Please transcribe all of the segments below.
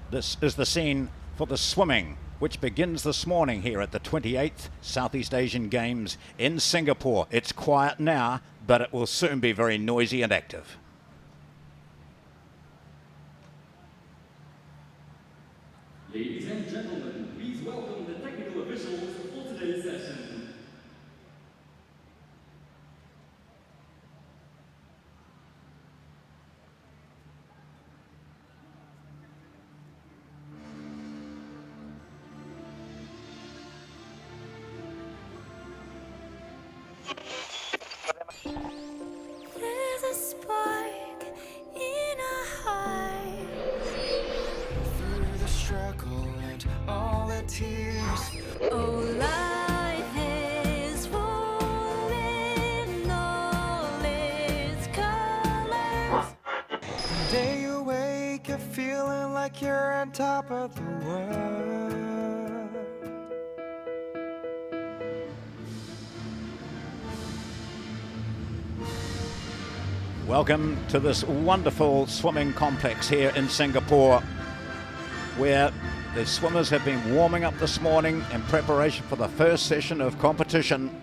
This is the scene for the swimming, which begins this morning here at the 28th Southeast Asian Games in Singapore. It's quiet now, but it will soon be very noisy and active. Ladies and gentlemen, please welcome the technical officials for today's session. There's a spark in our hearts. Through the struggle and all the tears. Oh, life is full in all its colors. The day you wake up feeling like you're on top of the world. Welcome to this wonderful swimming complex here in Singapore, where the swimmers have been warming up this morning in preparation for the first session of competition.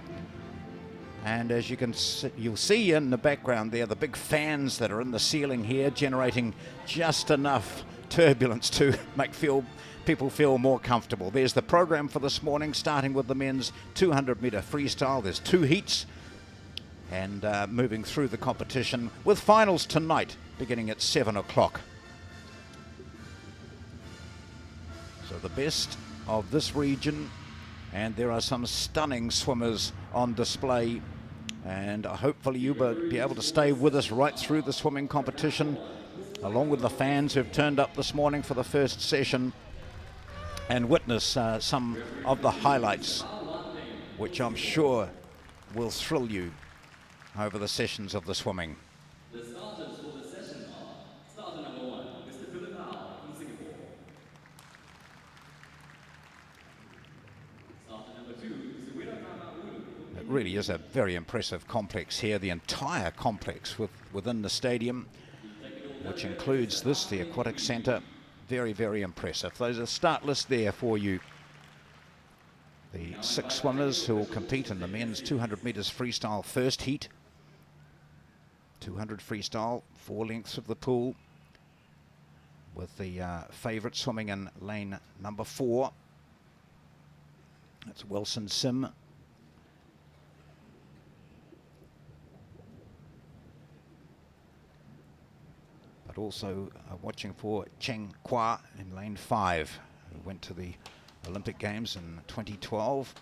And as you'll see in the background there, the big fans that are in the ceiling here, generating just enough turbulence to make people feel more comfortable. There's the program for this morning, starting with the men's 200-meter freestyle. There's 2 heats. And moving through the competition with finals tonight beginning at 7 o'clock. So the best of this region, and there are some stunning swimmers on display, and hopefully you will be able to stay with us right through the swimming competition, along with the fans who've turned up this morning for the first session, and witness some of the highlights, which I'm sure will thrill you over the sessions of the swimming. The starters for the session are starter number 1, Mr. Philip Lau from Singapore. Starter number 2, Mr. Wirakama. It really is a very impressive complex here, the entire complex within the stadium, which includes this, the aquatic centre. Very, very impressive. There's a start list there for you. The 6 swimmers who will compete in the men's 200 metres freestyle first heat. 200 freestyle, 4 lengths of the pool, with the favourite swimming in lane number 4. That's Wilson Sim. But also watching for Cheng Kwa in lane 5, who went to the Olympic Games in 2012.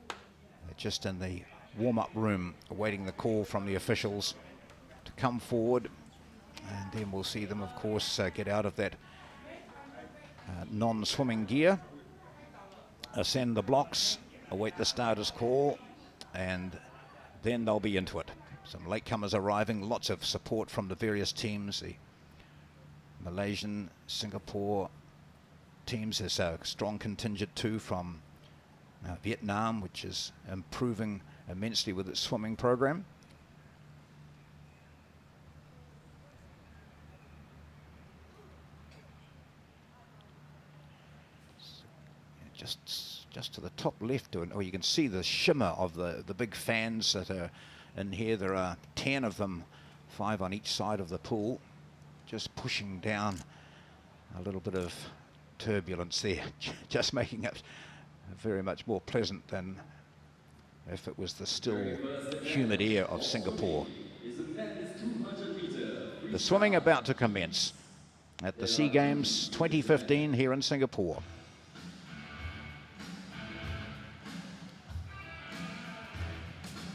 They're just in the warm-up room awaiting the call from the officials to come forward, and then we'll see them, of course, get out of that non-swimming gear, ascend the blocks, await the starter's call, and then they'll be into it. Some latecomers arriving, lots of support from the various teams, the Malaysian, Singapore teams. There's a strong contingent too from Vietnam, which is improving immensely with its swimming program. Just to the top left, or you can see the shimmer of the big fans that are in here. There are 10 of them, 5 on each side of the pool, just pushing down a little bit of turbulence there, just making it very much more pleasant than if it was the still humid air of Singapore. The swimming about to commence at the SEA Games 2015 here in Singapore.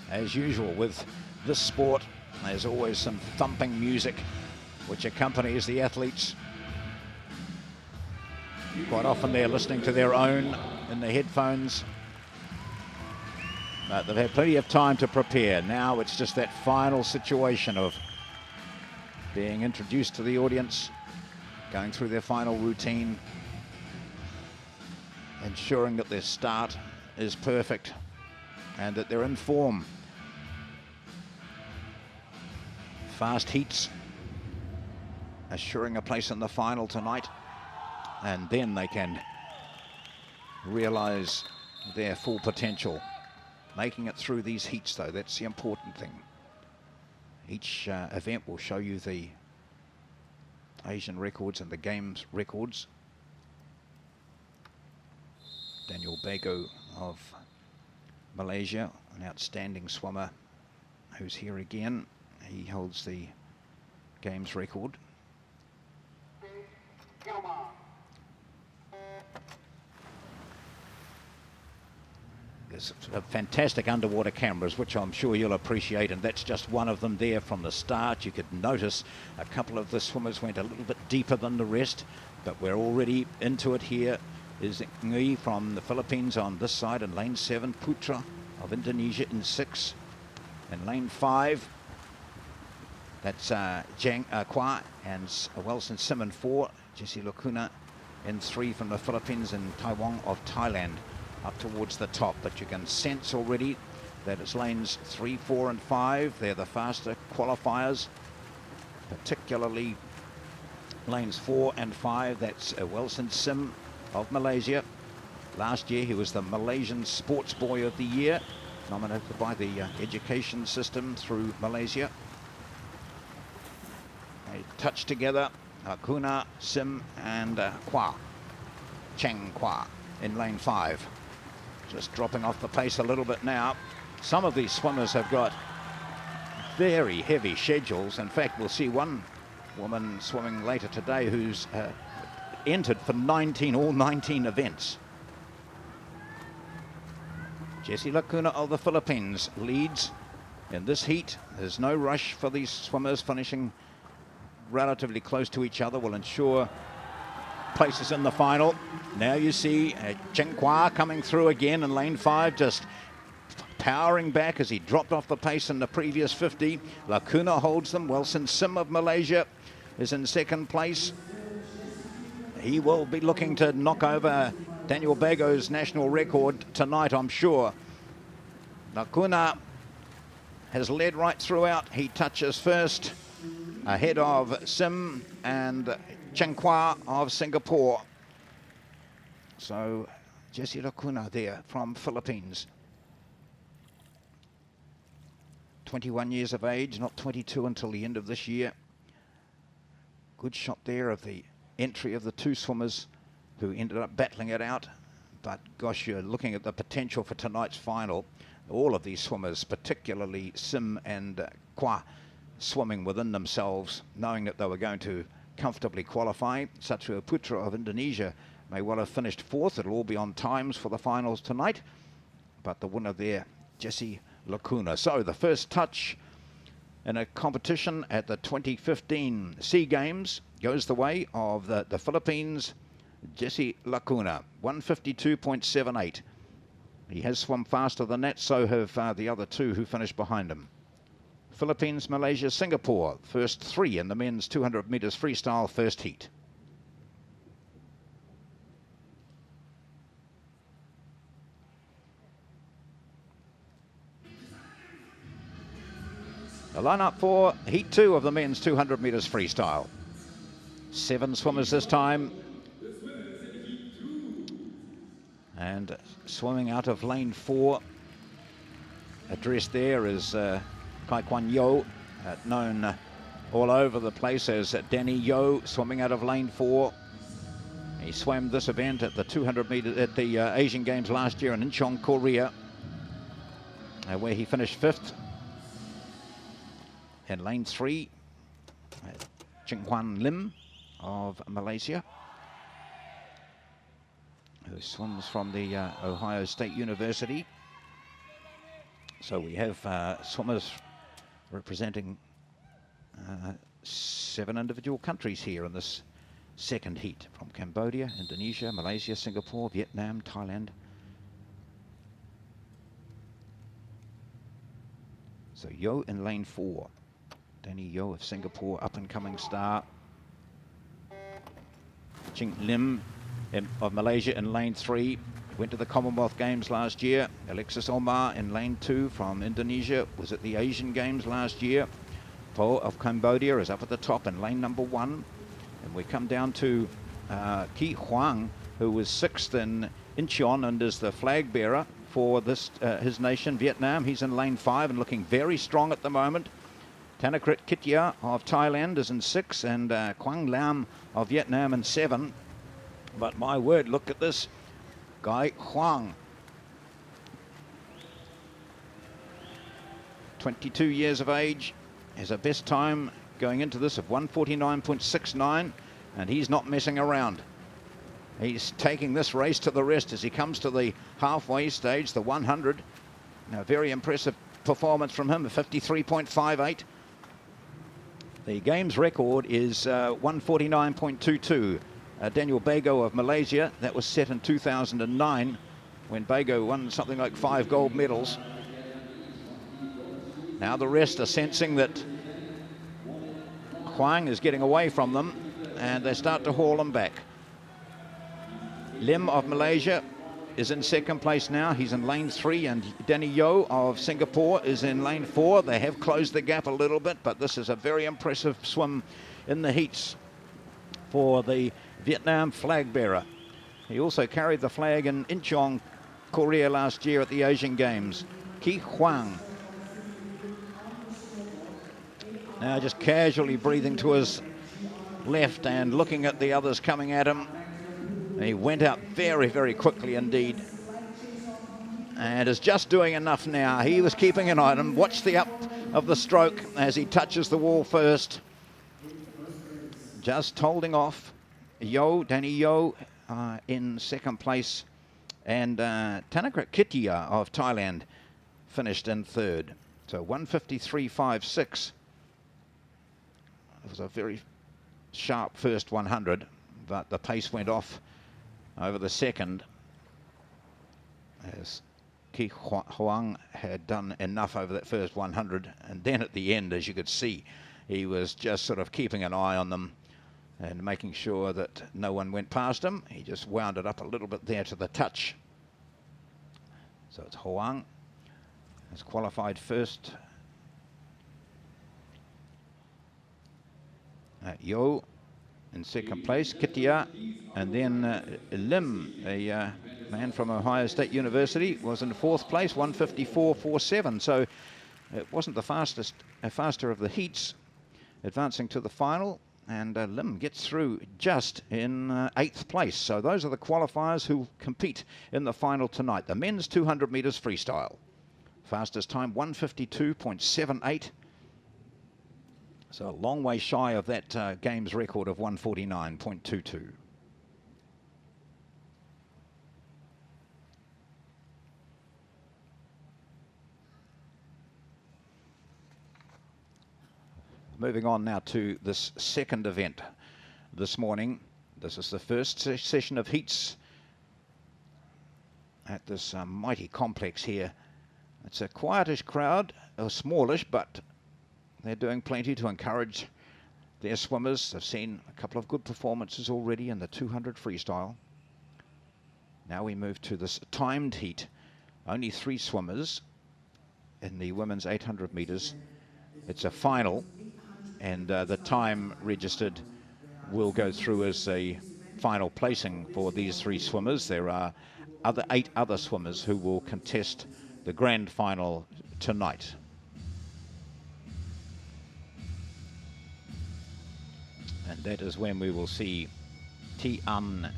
As usual with this sport, there's always some thumping music which accompanies the athletes. Quite often they're listening to their own in the headphones. But they've had plenty of time to prepare. Now it's just that final situation of being introduced to the audience, going through their final routine, ensuring that their start is perfect and that they're in form. Fast heats assuring a place in the final tonight, and then they can realize their full potential. Making it through these heats, though, that's the important thing. Each event will show you the Asian records and the games records. Daniel Bago of Malaysia, an outstanding swimmer who's here again. He holds the games record. There's fantastic underwater cameras, which I'm sure you'll appreciate, and that's just one of them there from the start. You could notice a couple of the swimmers went a little bit deeper than the rest, but we're already into it. Here is Ngui from the Philippines on this side in lane 7, Putra of Indonesia in 6. In lane 5, that's Jang Kwa and Wilson Sim in 4, Jesse Lacuna in 3 from the Philippines, and Taiwan of Thailand up towards the top. But you can sense already that it's lanes 3, 4 and 5. They're the faster qualifiers, particularly lanes 4 and 5. That's Wilson Sim of Malaysia. Last year he was the Malaysian Sports Boy of the Year, nominated by the education system through Malaysia. They touch together, Kuna, Sim and Kwa, Cheng Kwa in lane 5. Just dropping off the pace a little bit now. Some of these swimmers have got very heavy schedules. In fact, we'll see one woman swimming later today who's entered for all 19 events. Jessie Lacuna of the Philippines leads in this heat. There's no rush for these swimmers. Finishing relatively close to each other will ensure places in the final. Now you see Cheng Kwa coming through again in lane 5, just powering back as he dropped off the pace in the previous 50. Lacuna holds them. Wilson Sim of Malaysia is in second place. He will be looking to knock over Daniel Bago's national record tonight, I'm sure. Lacuna has led right throughout. He touches first ahead of Sim and Cheng Kwa of Singapore. So Jessie Lacuna there from Philippines. 21 years of age, not 22 until the end of this year. Good shot there of the entry of the two swimmers who ended up battling it out. But gosh, you're looking at the potential for tonight's final. All of these swimmers, particularly Sim and Kwa, swimming within themselves, knowing that they were going to comfortably qualify. Satrio Putra of Indonesia may well have finished 4th. It'll all be on times for the finals tonight. But the winner there, Jessie Lacuna. So the first touch in a competition at the 2015 SEA Games goes the way of the Philippines, Jessie Lacuna, 152.78. He has swum faster than that, so have the other two who finished behind him. Philippines, Malaysia, Singapore, first 3 in the men's 200 meters freestyle first heat. The lineup for heat 2 of the men's 200 meters freestyle. 7 swimmers this time. And swimming out of lane 4, addressed there is Kai Kwan Yo, known all over the place as Danny Yo, swimming out of lane 4. He swam this event at the 200 meters at the Asian Games last year in Incheon, Korea, where he finished 5th. In lane 3, Ching Hwan Lim of Malaysia, who swims from the Ohio State University. So we have swimmers representing 7 individual countries here in this second heat, from Cambodia, Indonesia, Malaysia, Singapore, Vietnam, Thailand. So Yo in lane 4. Danny Yo of Singapore, up-and-coming star. Ching Lim of Malaysia in lane 3. Went to the Commonwealth Games last year. Alexis Omar in lane 2 from Indonesia. Was at the Asian Games last year. Po of Cambodia is up at the top in lane number 1. And we come down to Ki Huang, who was 6th in Incheon and is the flag bearer for this his nation, Vietnam. He's in lane 5 and looking very strong at the moment. Thanakrit Kitya of Thailand is in 6, and Quang Lam of Vietnam in 7. But my word, look at this guy, Huang. 22 years of age, has a best time going into this of 1:49.69, and he's not messing around. He's taking this race to the rest as he comes to the halfway stage, the 100. Now, very impressive performance from him, a 53.58. The game's record is 1:49.22. Daniel Bago of Malaysia, that was set in 2009 when Bago won something like 5 gold medals. Now the rest are sensing that Huang is getting away from them, and they start to haul him back. Lim of Malaysia is in 2nd place now. He's in lane 3, and Danny Yeo of Singapore is in lane 4. They have closed the gap a little bit, but this is a very impressive swim in the heats for the Vietnam flag bearer. He also carried the flag in Incheon, Korea last year at the Asian Games. Ki Huang. Now just casually breathing to his left and looking at the others coming at him. He went out very, very quickly indeed, and is just doing enough now. He was keeping an eye on him. Watch the up of the stroke as he touches the wall first. Just holding off. Danny Yeo in 2nd place, and Thanakrit Kitya of Thailand finished in 3rd. So 1:53.56. It was a very sharp first 100, but the pace went off over the second as Ki Huang had done enough over that first 100, and then at the end, as you could see, he was just sort of keeping an eye on them and making sure that no one went past him. He just wound it up a little bit there to the touch. So it's Huang has qualified first. Yeo in 2nd place, Kitya, and then Lim, a man from Ohio State University, was in 4th place, 1:54.47. So it wasn't the faster of the heats, advancing to the final. And Lim gets through just in 8th place. So those are the qualifiers who compete in the final tonight. The men's 200 metres freestyle. Fastest time 1:52.78. So a long way shy of that game's record of 1:49.22. Moving on now to this second event this morning. This is the first session of heats at this mighty complex here. It's a quietish crowd, or smallish, but they're doing plenty to encourage their swimmers. I've seen a couple of good performances already in the 200 freestyle. Now we move to this timed heat. Only 3 swimmers in the women's 800 metres. It's a final, and the time registered will go through as a final placing for these 3 swimmers. There are 8 other swimmers who will contest the grand final tonight. And that is when we will see Thi An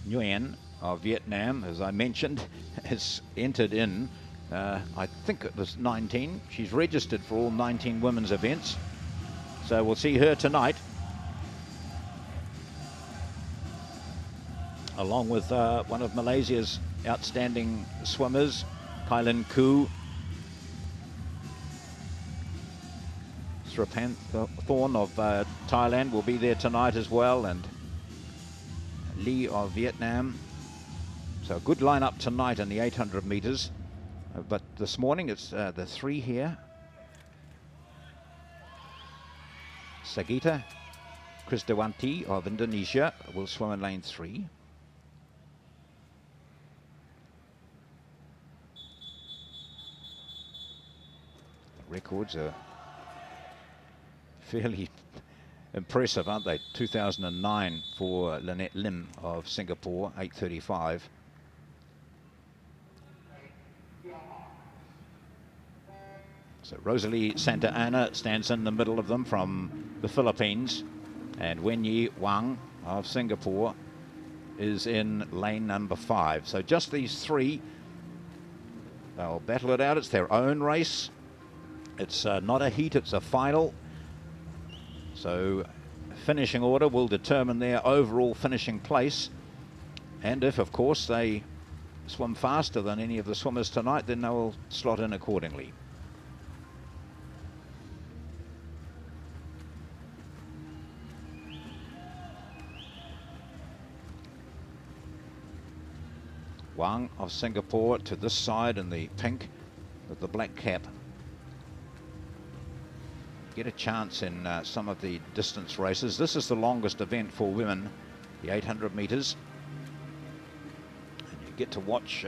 Nguyen of Vietnam, as I mentioned, has entered in, I think it was 19. She's registered for all 19 women's events. So we'll see her tonight, along with one of Malaysia's outstanding swimmers, Kailin Khoo. Thorn of Thailand will be there tonight as well, and Lee of Vietnam. So a good lineup tonight in the 800 metres. But this morning it's the 3 here. Sagita Krisdawanti of Indonesia will swim in lane 3. The records are fairly impressive, aren't they? 2009 for Lynette Lim of Singapore, 8:35. So Rosalie Santa Ana stands in the middle of them from the Philippines, and Wenyi Wang of Singapore is in lane number 5. So just these three, they'll battle it out. It's their own race. It's not a heat, it's a final. So finishing order will determine their overall finishing place. And if, of course, they swim faster than any of the swimmers tonight, then they will slot in accordingly. Wang of Singapore to this side in the pink with the black cap. Get a chance in some of the distance races. This is the longest event for women, the 800 meters. And you get to watch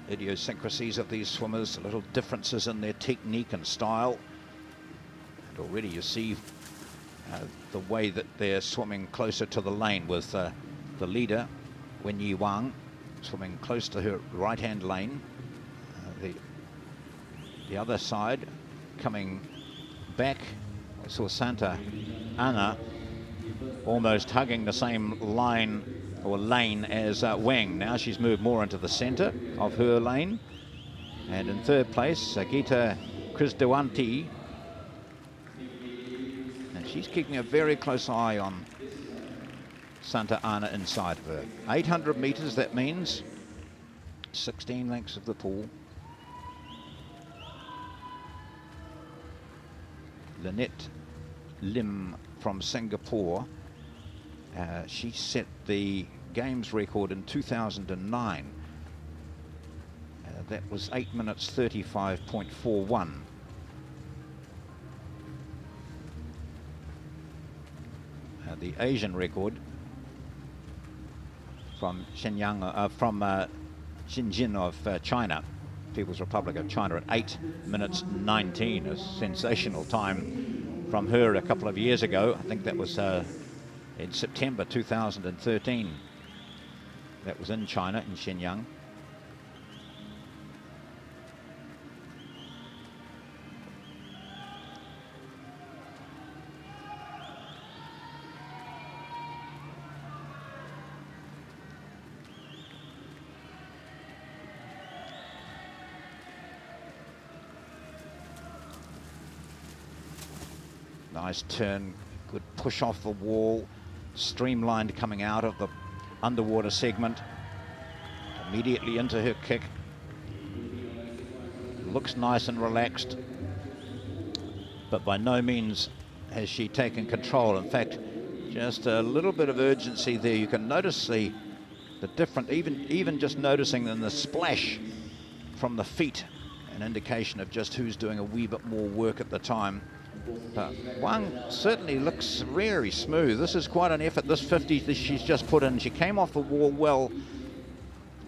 idiosyncrasies of these swimmers, little differences in their technique and style. And already you see the way that they're swimming closer to the lane with the leader, Wenyi Wang, swimming close to her right-hand lane. The other side coming back. I saw Santa Ana almost hugging the same line or lane as Wang. Now she's moved more into the center of her lane. And in third place, Sagita Krisdawanti. And she's keeping a very close eye on Santa Ana inside of her. 800 meters, that means 16 lengths of the pool. Lynette Lim from Singapore. She set the games record in 2009. That was 8 minutes 35.41. The Asian record from Shenyang, Xinjiang of China, People's Republic of China, at 8 minutes 19, a sensational time from her a couple of years ago. I think that was in September 2013. That was in China, in Shenyang. Nice turn, good push off the wall, streamlined coming out of the underwater segment, immediately into her kick. Looks nice and relaxed, but by no means has she taken control. In fact, just a little bit of urgency there. You can notice the different, even just noticing in the splash from the feet, an indication of just who's doing a wee bit more work at the time. Wang certainly looks very smooth. This is quite an effort, this 50 that she's just put in. She came off the wall well,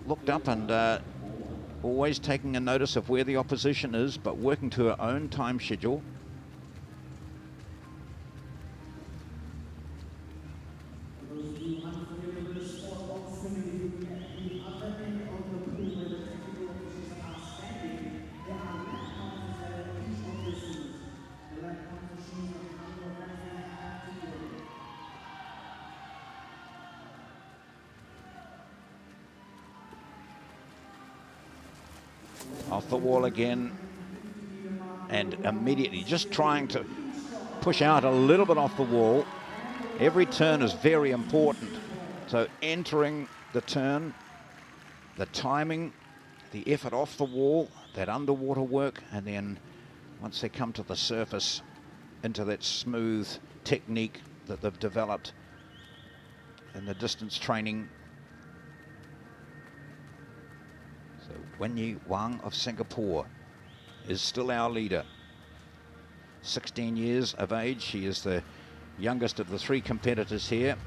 looked up and always taking a notice of where the opposition is, but working to her own time schedule. Off the wall again, and immediately just trying to push out a little bit off the wall. Every turn is very important. So entering the turn, the timing, the effort off the wall, that underwater work, and then once they come to the surface, into that smooth technique that they've developed in the distance training. So Wenyi Wang of Singapore is still our leader. 16 years of age. She is the youngest of the three competitors here.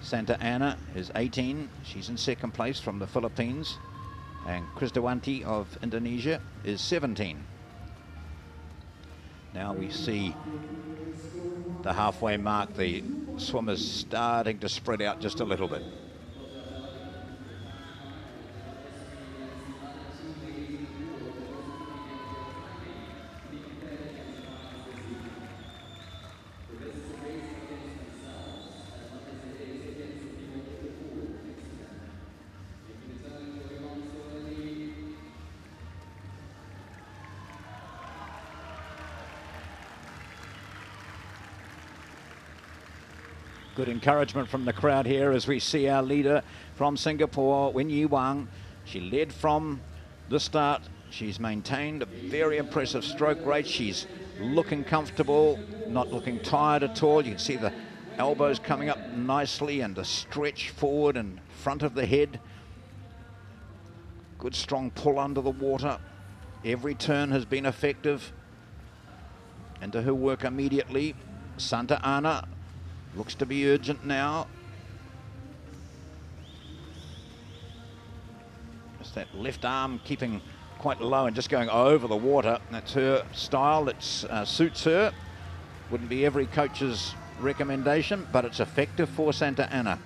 Santa Ana is 18. She's in second place from the Philippines. And Krisdawanti of Indonesia is 17. Now we see the halfway mark, the swimmers starting to spread out just a little bit. Good encouragement from the crowd here as we see our leader from Singapore, Wen Yi Wang. She led from the start. She's maintained a very impressive stroke rate. She's looking comfortable, not looking tired at all. You can see the elbows coming up nicely and the stretch forward in front of the head. Good strong pull under the water. Every turn has been effective. Into her work immediately. Santa Ana looks to be urgent now. Just that left arm keeping quite low and just going over the water. That's her style. It suits her. Wouldn't be every coach's recommendation, but it's effective for Santa Ana.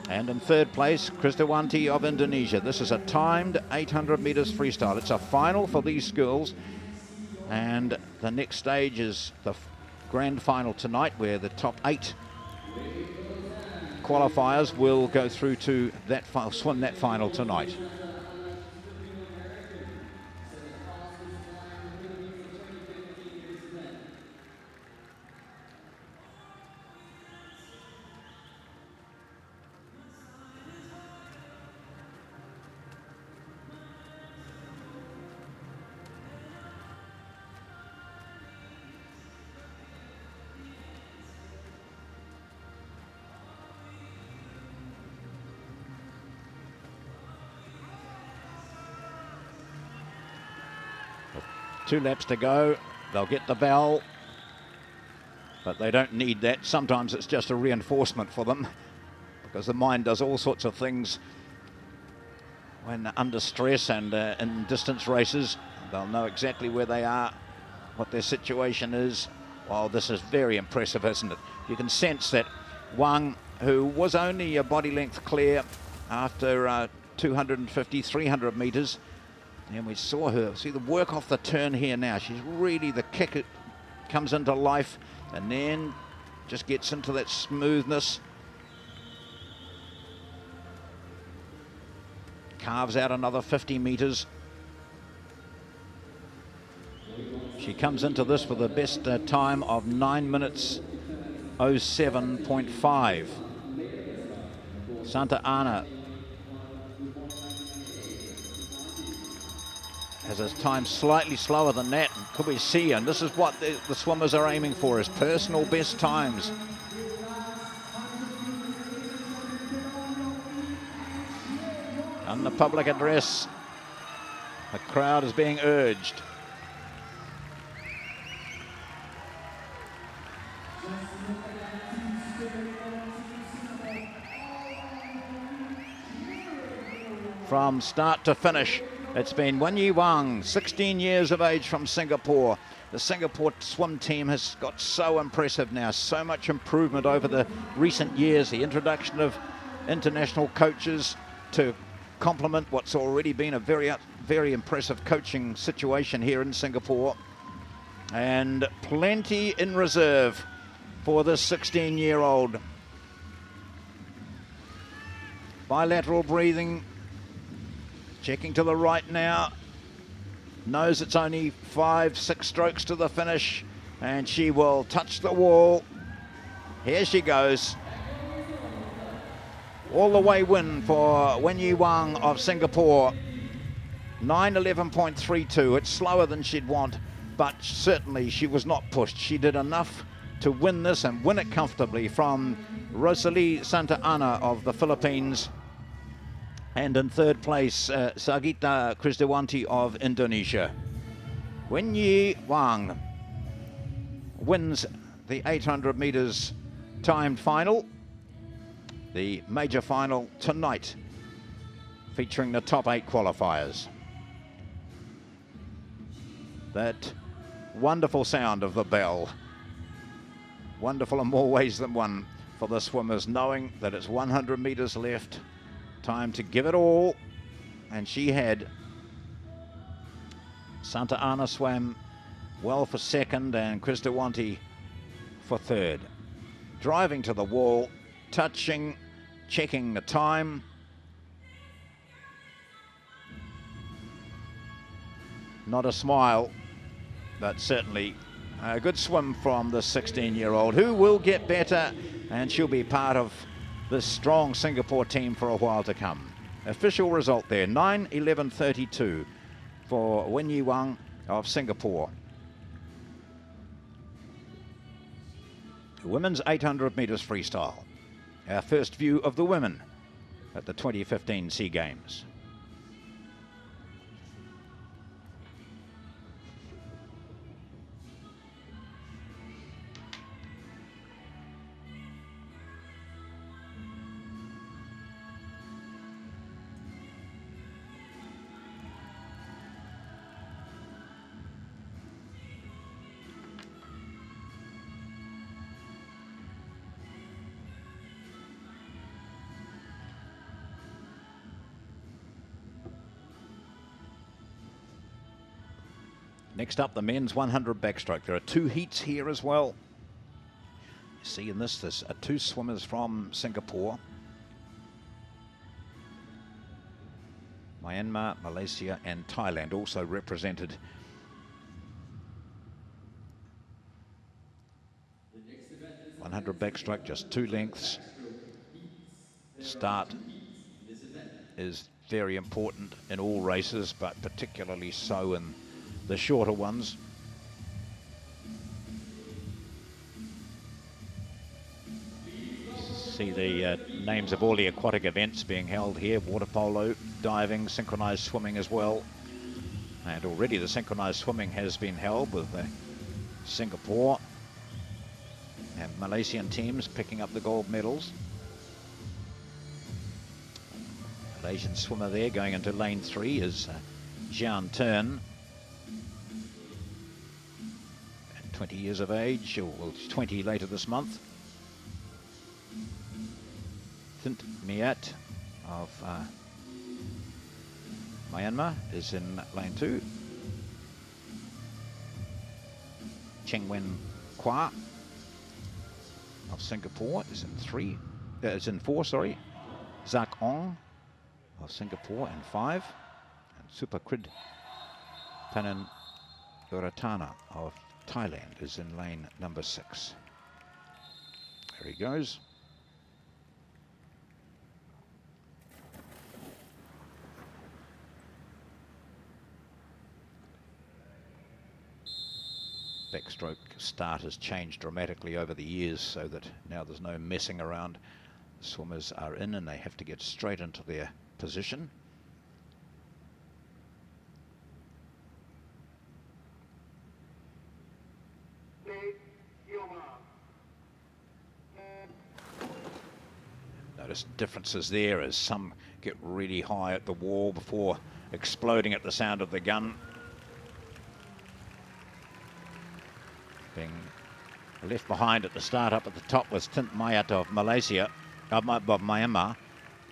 And in third place, Krisdayanti of Indonesia. This is a timed 800 meters freestyle. It's a final for these girls. And the next stage is the grand final tonight, where the top 8 qualifiers will go through to that swim that final tonight. Two laps to go. They'll get the bell, but they don't need that. Sometimes it's just a reinforcement for them, because the mind does all sorts of things when under stress, and in distance races they'll know exactly where they are, what their situation is. Well, this is very impressive, isn't it? You can sense that Wang, who was only a body length clear after 250, 300 meters, and we saw her, see the work off the turn here now. She's really, the kick, it comes into life and then just gets into that smoothness. Carves out another 50 meters. She comes into this with the best time of 9 minutes 07.5. Santa Ana has a time slightly slower than that. And could we see, and this is what the swimmers are aiming for, is personal best times. On the public address, the crowd is being urged. From start to finish, it's been Wen Yi Wang, 16 years of age, from Singapore. The Singapore swim team has got so impressive now, so much improvement over the recent years. The introduction of international coaches to complement what's already been a very impressive coaching situation here in Singapore. And plenty in reserve for this 16-year-old. Bilateral breathing. Checking to the right now. Knows it's only 5-6 strokes to the finish, and she will touch the wall. Here she goes. All the way win for Wen Yi Wang of Singapore. 9:11.32. It's slower than she'd want, but certainly she was not pushed. She did enough to win this and win it comfortably from Rosalie Santa Ana of the Philippines. And in third place, Sagita Krisdayanti of Indonesia. Wen Yi Wang wins the 800 meters timed final, the major final tonight. featuring the top 8 qualifiers. That wonderful sound of the bell. Wonderful in more ways than one for the swimmers, knowing that it's 100 meters left. Time to give it all. And she had. Santa Ana swam well for second and Kristawanti for third. Driving to the wall, touching, checking the time. Not a smile, but certainly a good swim from the 16-year-old who will get better, and she'll be part of this strong Singapore team for a while to come. Official result there, 9:11.32 for Wen Yi Wang of Singapore. Women's 800 metres freestyle. Our first view of the women at the 2015 SEA Games. Next up, the men's 100 backstroke. There are 2 heats here as well. You see in this, there's 2 swimmers from Singapore. Myanmar, Malaysia and Thailand also represented. The next event is 100 backstroke, just 2 lengths. Start is very important in all races, but particularly so in the shorter ones. See the names of all the aquatic events being held here: water polo, diving, synchronized swimming as well. And already the synchronized swimming has been held with the Singapore and Malaysian teams picking up the gold medals. Malaysian swimmer there going into lane 3 is Jian Turn. 20 years of age, or well, 20 later this month. Thint Miat of Myanmar is in lane 2. Cheng Wen Kwa of Singapore is in 3. Is in 4, sorry. Zak Ong of Singapore in 5. And Supakrid Tanan Uratana of Thailand is in lane number 6. There he goes. Backstroke start has changed dramatically over the years, so that now there's no messing around. The swimmers are in and they have to get straight into their position. Notice differences there as some get really high at the wall before exploding at the sound of the gun. Being left behind at the start up at the top was Thint Mayat of Malaysia, of Myanmar.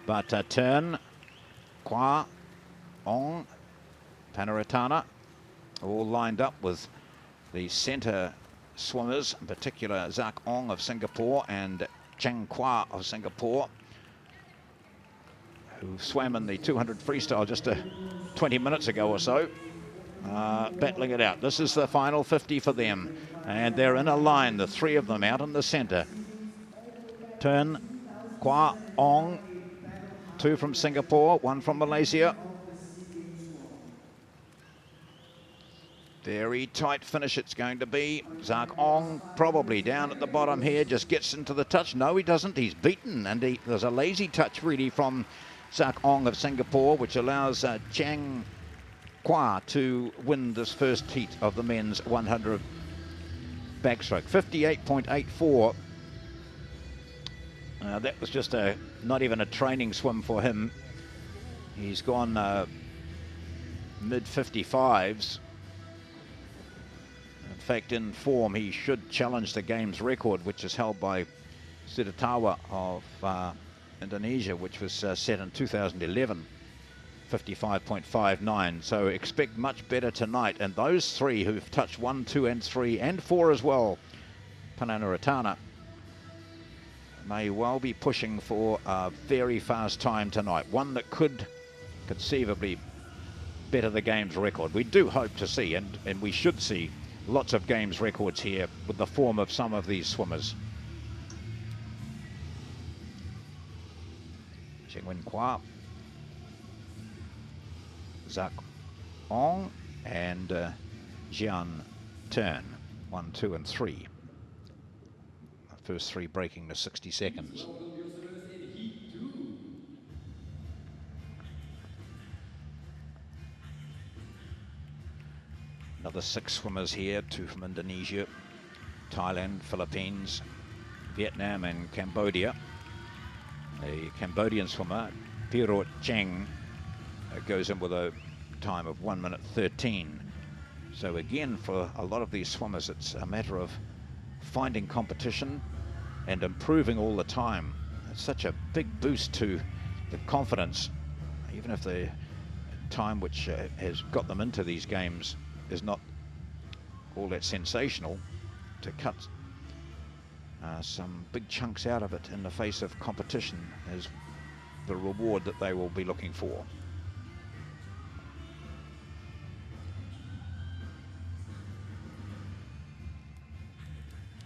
But Turn, Kwa, Ong, Panaratana, all lined up with the centre swimmers, in particular Zak Ong of Singapore and Cheng Kwa of Singapore, who swam in the 200 freestyle just 20 minutes ago or so, battling it out. This is the final 50 for them, and they're in a line, the 3 of them out in the centre. Turn, Kwa, Ong, 2 from Singapore, 1 from Malaysia. Very tight finish it's going to be. Zak Ong probably down at the bottom here, just gets into the touch. No, he doesn't. He's beaten, and there's a lazy touch really from Zak Ong of Singapore, which allows Cheng Kwa to win this first heat of the men's 100 backstroke. 58.84. That was just not even a training swim for him. He's gone mid 55s. In fact, in form, he should challenge the game's record, which is held by Sudatawa of Indonesia, which was set in 2011, 55.59. So expect much better tonight. And those three who've touched 1, 2, and 3, and 4 as well, Pananaratana, may well be pushing for a very fast time tonight. One that could conceivably better the game's record. We do hope to see, and we should see, lots of games records here with the form of some of these swimmers. Cheng-Wen Kwa, Zak Ong, and Jian Turn, 1, 2, and 3. The first three breaking to 60 seconds. Another 6 swimmers here, 2 from Indonesia, Thailand, Philippines, Vietnam, and Cambodia. A Cambodian swimmer, Pirot Cheng, goes in with a time of 1 minute 13. So again, for a lot of these swimmers, it's a matter of finding competition and improving all the time. It's such a big boost to the confidence, even if the time which has got them into these games is not all that sensational, to cut some big chunks out of it in the face of competition is the reward that they will be looking for.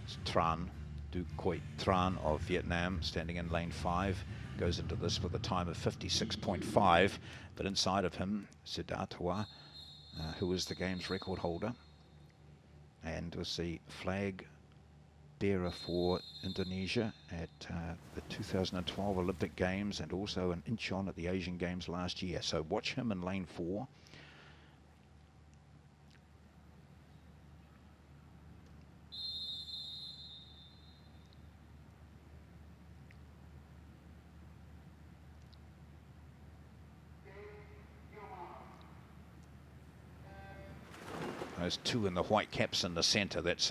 It's Tran, Du Quoc Tran of Vietnam, standing in lane 5, goes into this with a time of 56.5, but inside of him, Sudatawa, who is the game's record holder and was the flag bearer for Indonesia at the 2012 Olympic Games, and also in Incheon at the Asian Games last year. So watch him in lane 4. Those 2 in the white caps in the centre, that's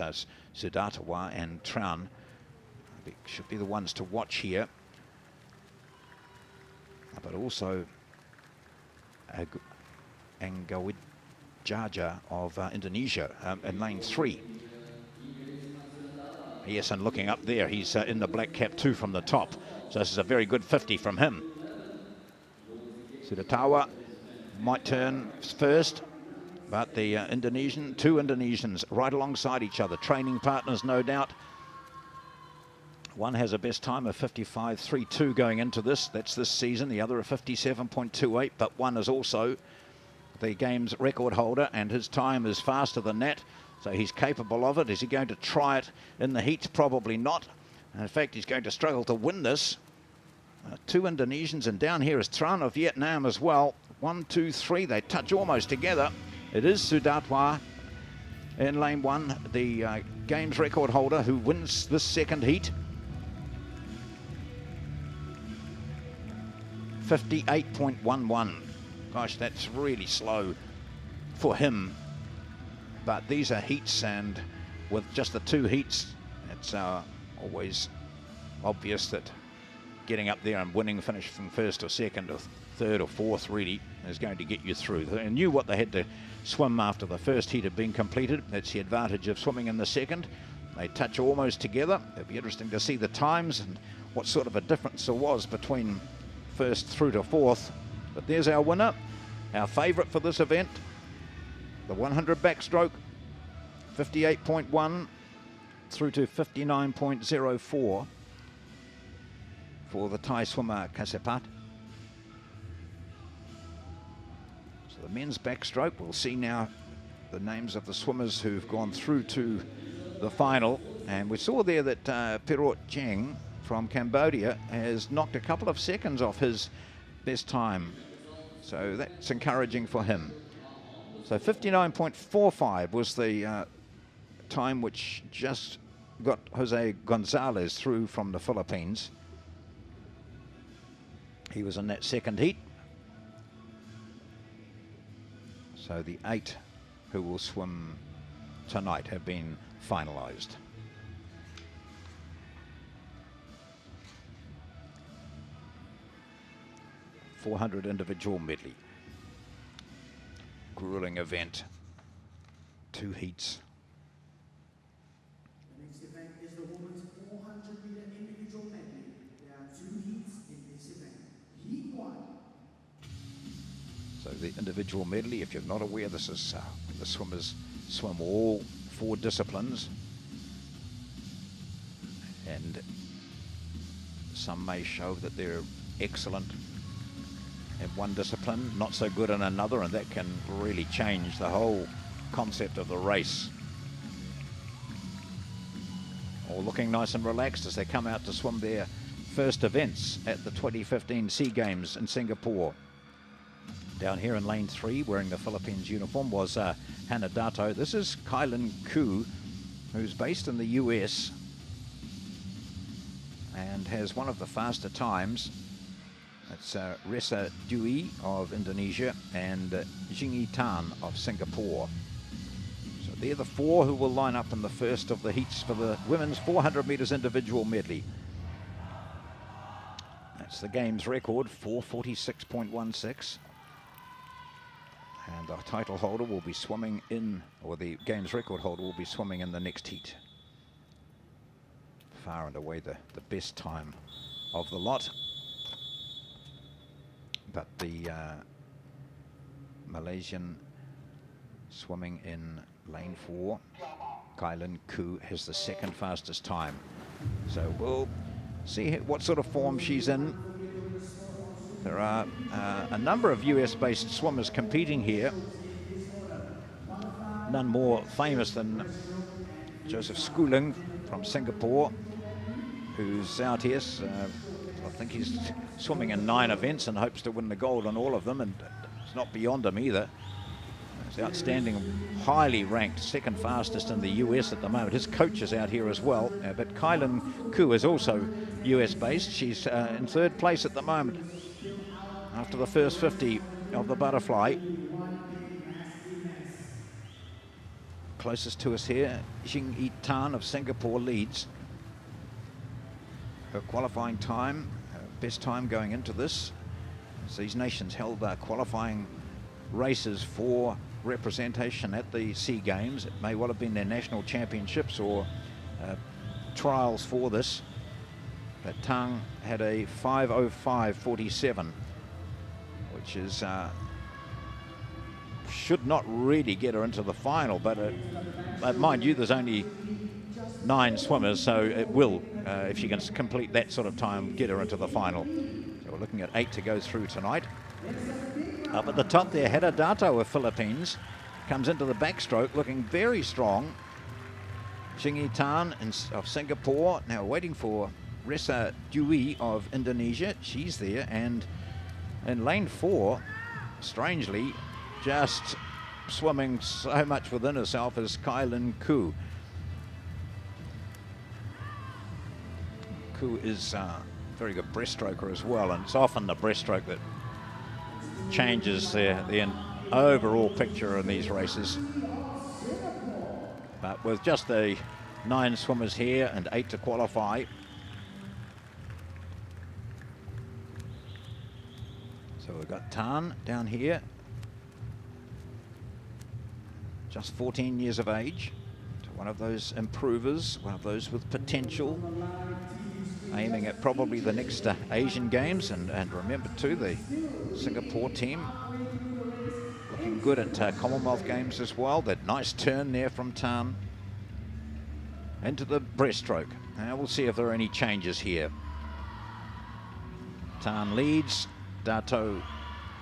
Sudatawa and Tran. They should be the ones to watch here. But also Anggawijaja of Indonesia in lane 3. Yes, and looking up there, he's in the black cap 2 from the top. So this is a very good 50 from him. Sudatawa might turn first, but the two Indonesians right alongside each other, training partners no doubt. One has a best time of 55.32 going into this. That's this season. The other a 57.28, but one is also the game's record holder, and his time is faster than that. So he's capable of it. Is he going to try it in the heats? Probably not. And in fact, he's going to struggle to win this. 2 Indonesians, and down here is Tran of Vietnam as well. 1, 2, 3. They touch almost together. It is Sudatawa in lane 1, the game's record holder, who wins this second heat. 58.11. Gosh, that's really slow for him. But these are heats, and with just the 2 heats, it's always obvious that getting up there and winning, finish from first or second or third or fourth really is going to get you through. They knew what they had to swim after the first heat had been completed. That's the advantage of swimming in the second. They touch almost together. It'll be interesting to see the times and what sort of a difference there was between first through to fourth. But there's our winner, our favourite for this event, the 100 backstroke, 58.1 through to 59.04 for the Thai swimmer Kasepat. So the men's backstroke, we'll see now the names of the swimmers who've gone through to the final. And we saw there that Pirot Cheng from Cambodia has knocked a couple of seconds off his best time. So that's encouraging for him. So 59.45 was the time which just got Jose Gonzalez through from the Philippines. He was in that second heat. So the 8 who will swim tonight have been finalized. .400 individual medley. Grueling event. 2 heats. The next event is the women's 400-meter individual medley. There are 2 heats in this event. Heat 1. So the individual medley, if you're not aware, this is the swimmers swim all 4 disciplines, and some may show that they're excellent in one discipline, not so good in another, and that can really change the whole concept of the race. All looking nice and relaxed as they come out to swim their first events at the 2015 SEA Games in Singapore. Down here in lane 3, wearing the Philippines uniform, was Hannah Dato. This is Kylan Koo, who's based in the US and has one of the faster times. It's Ressa Dwi of Indonesia and Jingy Tan of Singapore. So they're the 4 who will line up in the first of the heats for the women's 400 meters individual medley. That's the game's record, 4:46.16. And the title holder will be swimming in, or the game's record holder will be swimming in the next heat. Far and away the best time of the lot. But the Malaysian swimming in lane 4, Kylan Koo, has the 2nd fastest time. So we'll see what sort of form she's in. There are a number of US-based swimmers competing here. None more famous than Joseph Schooling from Singapore, who's out here. I think he's swimming in 9 events and hopes to win the gold on all of them, and it's not beyond him either. He's outstanding, highly ranked, 2nd fastest in the US at the moment. His coach is out here as well, but Kylan Koo is also US-based. She's in 3rd place at the moment after the first 50 of the butterfly. Closest to us here, Jingy Tan of Singapore leads. Her qualifying time, best time going into this. So these nations held qualifying races for representation at the SEA Games. It may well have been their national championships or trials for this. But Tang had a 5:05.47, which is should not really get her into the final, but mind you, there's only 9 swimmers, so it will, if she can complete that sort of time, get her into the final. So we're looking at 8 to go through tonight. Up at the top there, Hannah Dato of Philippines comes into the backstroke looking very strong. Jingy Tan of Singapore now waiting for Ressa Dwi of Indonesia. She's there, and in lane 4, strangely, just swimming so much within herself is Kylan Koo. Koo is a very good breaststroker as well, and it's often the breaststroke that changes the overall picture in these races. But with just the 9 swimmers here and 8 to qualify, so we've got Tan down here, just 14 years of age, one of those improvers, one of those with potential, aiming at probably the next Asian Games, and remember too, the Singapore team looking good at Commonwealth Games as well. That nice turn there from Tan into the breaststroke. Now we'll see if there are any changes here. Tan leads, Dato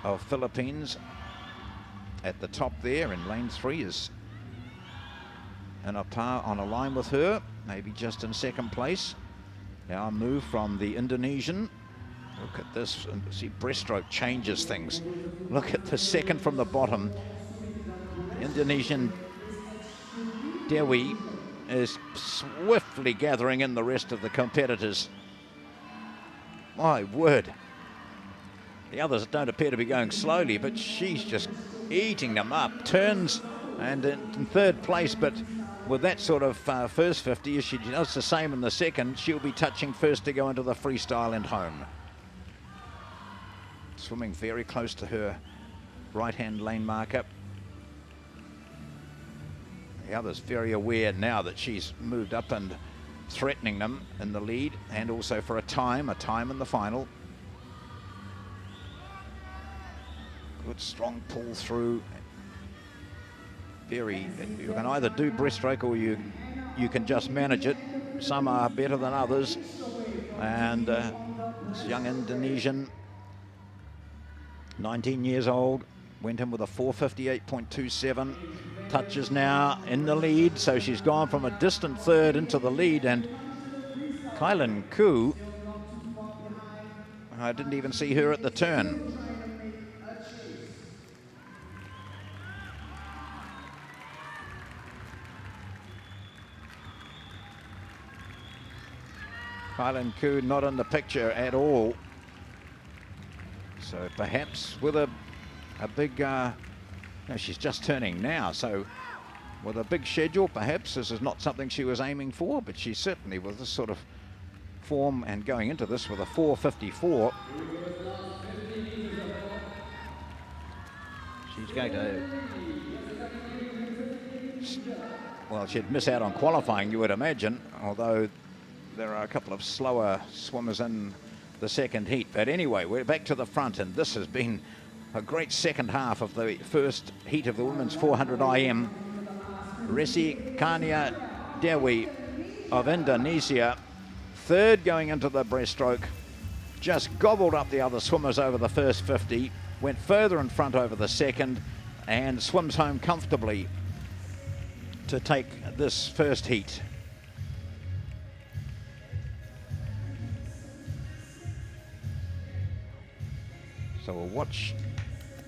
of Philippines at the top there in lane 3 is in a par on a line with her, maybe just in 2nd place. Now a move from the Indonesian. Look at this, and see breaststroke changes things. Look at the 2nd from the bottom. The Indonesian Dewi is swiftly gathering in the rest of the competitors. My word. The others don't appear to be going slowly, but she's just eating them up. Turns and in third place, but with that sort of first 50, if she does the same in the second, she'll be touching first to go into the freestyle and home. Swimming very close to her right-hand lane marker. The other's very aware now that she's moved up and threatening them in the lead, and also for a time in the final. Good strong pull through. Very, you can either do breaststroke or you can just manage it. Some are better than others, and this young Indonesian, 19 years old, went in with a 458.27. Touches now in the lead, so she's gone from a distant third into the lead, and Kylan Koo, I didn't even see her at the turn. Kylan Koo not in the picture at all. So perhaps with a big, no, she's just turning now, so with a big schedule, perhaps this is not something she was aiming for, but she certainly, with this sort of form and going into this with a 4:54, she's going to, well, she'd miss out on qualifying, you would imagine, although there are a couple of slower swimmers in the second heat. But anyway, we're back to the front, and this has been a great second half of the first heat of the women's 400 IM. Resi Kania Dewi of Indonesia, third going into the breaststroke, just gobbled up the other swimmers over the first 50, went further in front over the second, and swims home comfortably to take this first heat. So we'll watch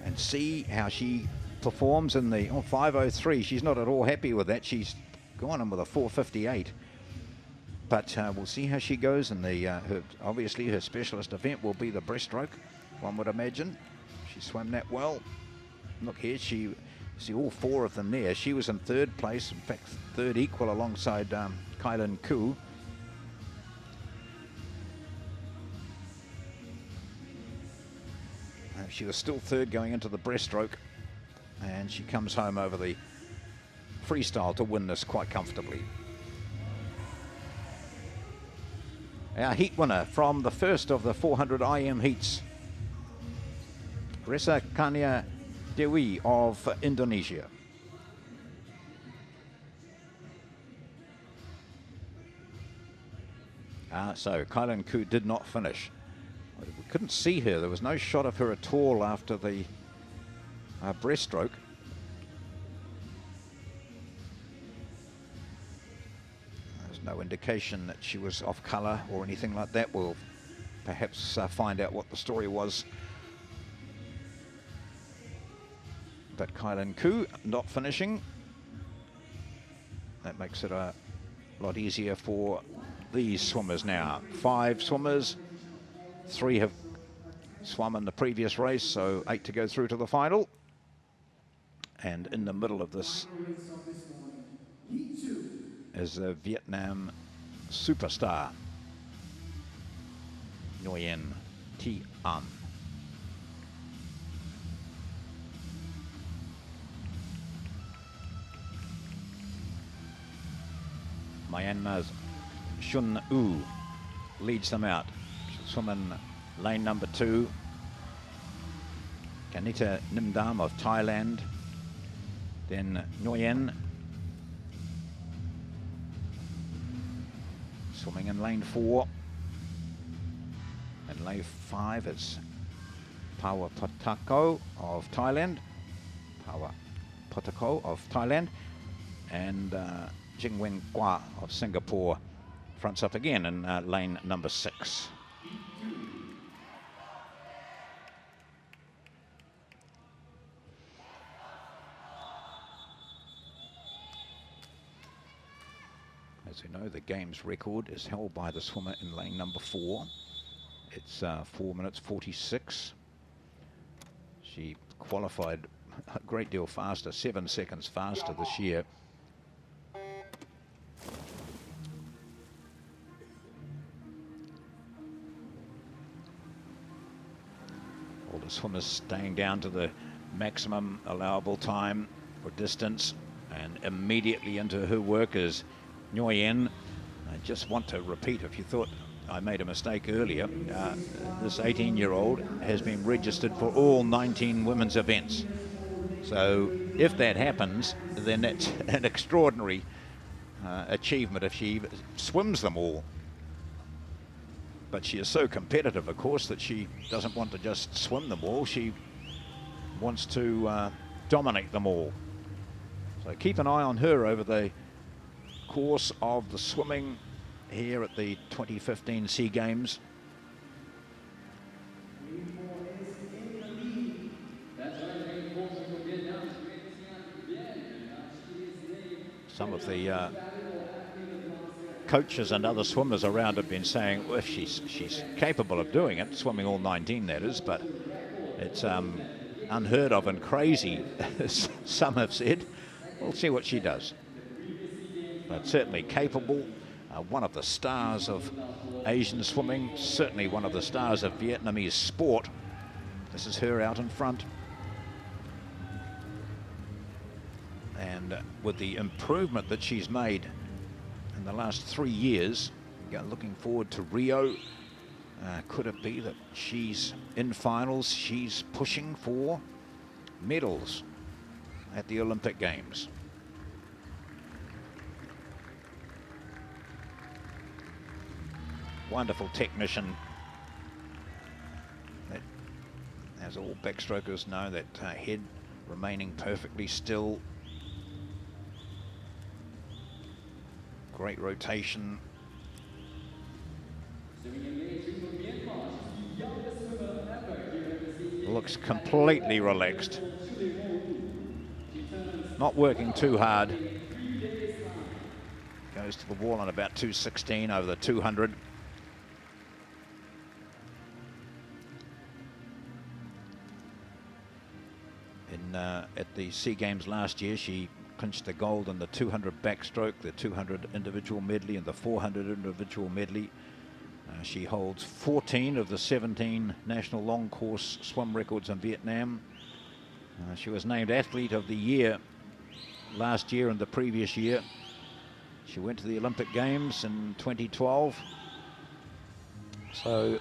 and see how she performs in the 5:03. She's not at all happy with that. She's gone in with a 4:58. But we'll see how she goes in the, obviously her specialist event will be the breaststroke, one would imagine. She swam that well. Look here, see all four of them there. She was in third place, in fact third equal alongside Kylan Koo. She was still third going into the breaststroke, and she comes home over the freestyle to win this quite comfortably. Our heat winner from the first of the 400 IM heats, Resi Kania Dewi of Indonesia. So Kylan Koo did not finish. We couldn't see her. There was no shot of her at all after the breaststroke. There's no indication that she was off colour or anything like that. We'll perhaps find out what the story was. But Kylan Koo not finishing. That makes it a lot easier for these swimmers now. 5 swimmers. 3 have swum in the previous race, so 8 to go through to the final. And in the middle of this is the Vietnam superstar, Nguyen Thi An. Myanmar's Shun U leads them out. Swim in lane number 2. Kanita Nimdam of Thailand. Then Nguyen swimming in lane 4. And lane 5 is Pawa Potako of Thailand. And Jingwen Kwa of Singapore fronts up again in lane number 6. As we know, the game's record is held by the swimmer in lane number 4. It's 4 minutes 46. She qualified a great deal faster, 7 seconds faster this year. All the swimmers staying down to the maximum allowable time or distance, and immediately into her work is Nguyen. I just want to repeat, if you thought I made a mistake earlier, this 18-year-old has been registered for all 19 women's events. So if that happens, then that's an extraordinary achievement if she swims them all. But she is so competitive, of course, that she doesn't want to just swim them all. She wants to dominate them all. So keep an eye on her over the course of the swimming here at the 2015 SEA Games. Some of the coaches and other swimmers around have been saying, well, if she's capable of doing it, swimming all 19 that is, but it's unheard of and crazy, some have said. We'll see what she does. But certainly capable, one of the stars of Asian swimming, certainly one of the stars of Vietnamese sport. This is her out in front. And with the improvement that she's made in the last 3 years, looking forward to Rio, could it be that she's in finals, she's pushing for medals at the Olympic Games? Wonderful technician, that, as all backstrokers know, that head remaining perfectly still. Great rotation. Looks completely relaxed. Not working too hard. Goes to the wall on about 2:16 over the 200. At the SEA Games last year, she clinched the gold in the 200 backstroke, the 200 individual medley, and the 400 individual medley. She holds 14 of the 17 national long course swim records in Vietnam. She was named Athlete of the Year last year and the previous year. She went to the Olympic Games in 2012. So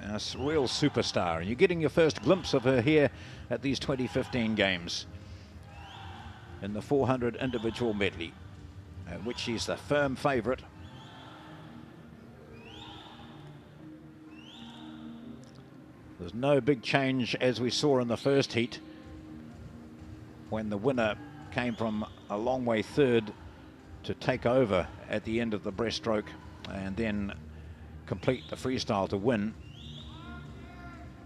a real superstar, and you're getting your first glimpse of her here at these 2015 Games in the 400 individual medley, at which she's the firm favourite. There's no big change as we saw in the first heat, when the winner came from a long way third to take over at the end of the breaststroke and then complete the freestyle to win.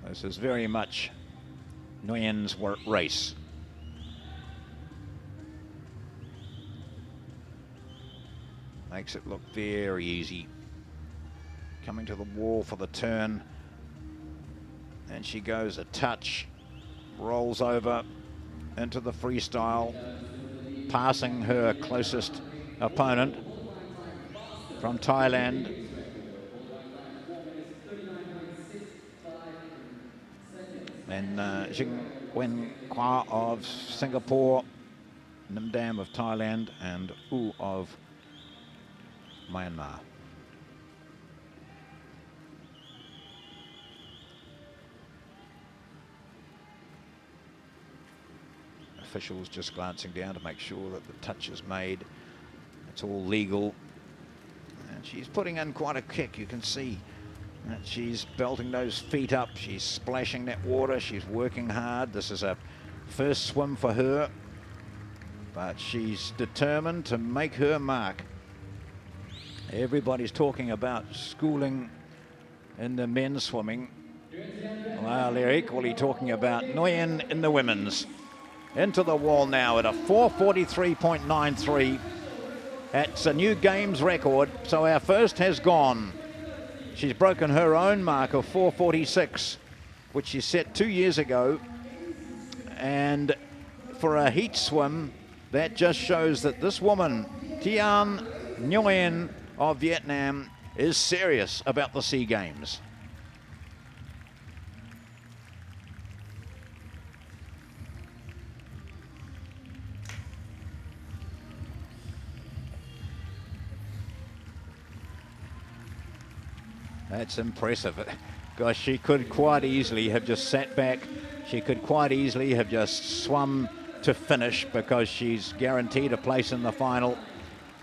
This is very much Nguyen's race. Makes it look very easy. Coming to the wall for the turn. And she goes a touch, rolls over into the freestyle, passing her closest opponent from Thailand. And Jing Wen Kwa of Singapore, Nam Dam of Thailand, and U of Myanmar. Officials just glancing down to make sure that the touch is made. It's all legal. And she's putting in quite a kick, you can see. She's belting those feet up, she's splashing that water, she's working hard. This is a first swim for her, but she's determined to make her mark. Everybody's talking about schooling in the men's swimming. Well, they're equally talking about Nguyen in the women's. Into the wall now at a 4:43.93. That's a new Games record, so our first has gone. She's broken her own mark of 4:46. which she set 2 years ago. And for a heat swim, that just shows that this woman, Tian Nguyen of Vietnam, is serious about the SEA Games. That's impressive. Gosh, she could quite easily have just sat back. She could quite easily have just swum to finish because she's guaranteed a place in the final.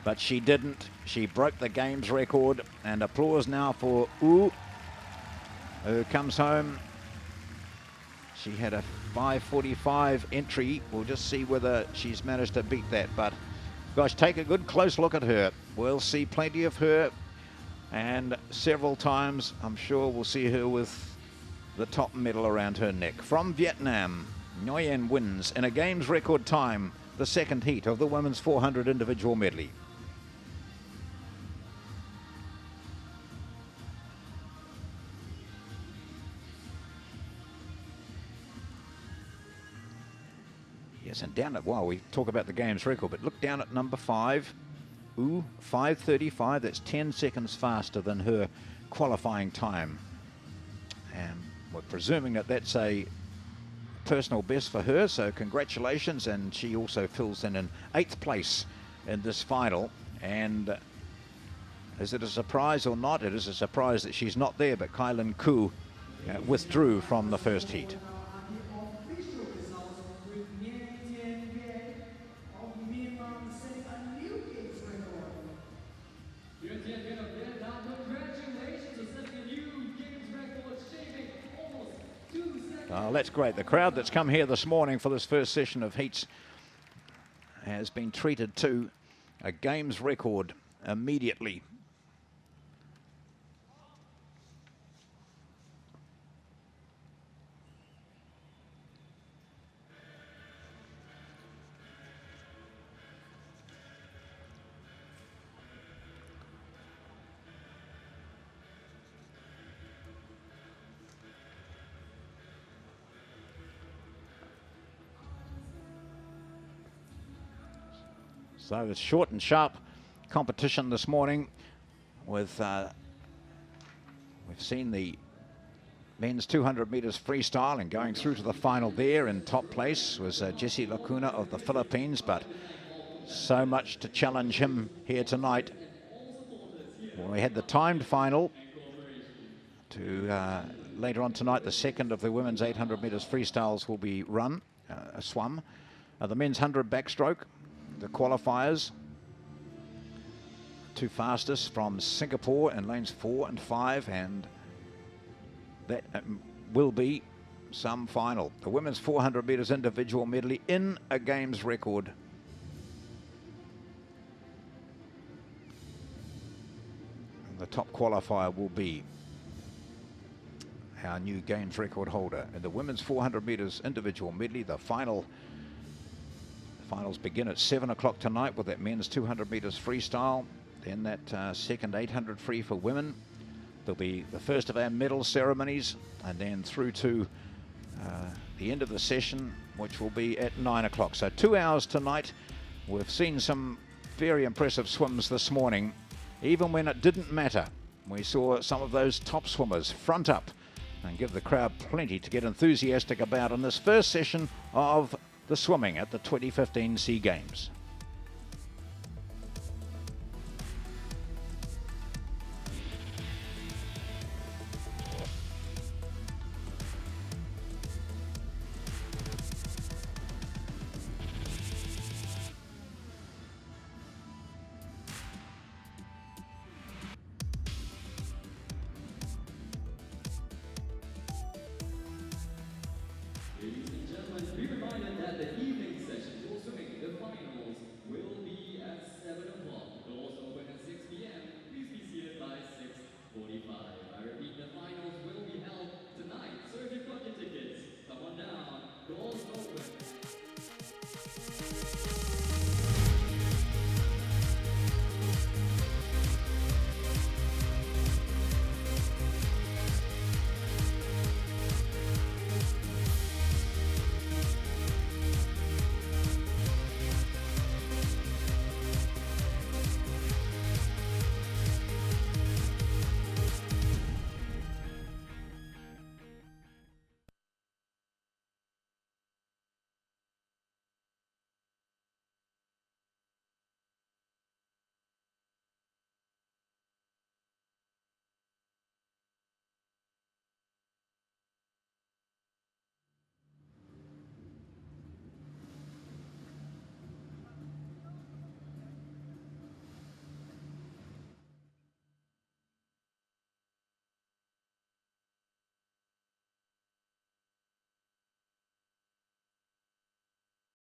But she didn't. She broke the games record. And applause now for Wu, who comes home. She had a 5:45 entry. We'll just see whether she's managed to beat that. But gosh, take a good close look at her. We'll see plenty of her. And several times, I'm sure we'll see her with the top medal around her neck. From Vietnam, Nguyen wins in a games record time the second heat of the women's 400 individual medley. Yes, and down at, well, we talk about the games record, but look down at number 5. Ooh, 5:35, that's 10 seconds faster than her qualifying time. And we're presuming that that's a personal best for her, so congratulations. And she also fills in 8th place in this final. And is it a surprise or not? It is a surprise that she's not there, but Kylan Koo withdrew from the first heat. Freestyle results with Nguyen Tien Nguyen of Myanmar setting a new games record. Congratulations on setting a new games record, shaving almost 2 seconds. Oh, that's great. The crowd that's come here this morning for this first session of heats has been treated to a games record immediately. So it's short and sharp competition this morning with, we've seen the men's 200 meters freestyle, and going through to the final there in top place was Jesse Lacuna of the Philippines, but so much to challenge him here tonight. Well, we had the timed final to later on tonight. The second of the women's 800 meters freestyles will be run, swum. The men's 100 backstroke, the qualifiers, 2 fastest from Singapore in lanes 4 and 5, and that will be some final. The women's 400 meters individual medley in a games record. And the top qualifier will be our new games record holder. In the women's 400 meters individual medley, the finals begin at 7 o'clock tonight with that men's 200 meters freestyle. Then that second 800 free for women. There'll be the first of our medal ceremonies, and then through to the end of the session, which will be at 9 o'clock. So 2 hours tonight. We've seen some very impressive swims this morning, even when it didn't matter. We saw some of those top swimmers front up and give the crowd plenty to get enthusiastic about in this first session of the swimming at the 2015 SEA Games. Ladies and gentlemen, be reminded that the evening session for swimming, the finals, will be at 7 o'clock. Doors open at 6 p.m. Please be seated by 6:45. I repeat, the finals will be held tonight. So if you've got your tickets, come on down. Doors open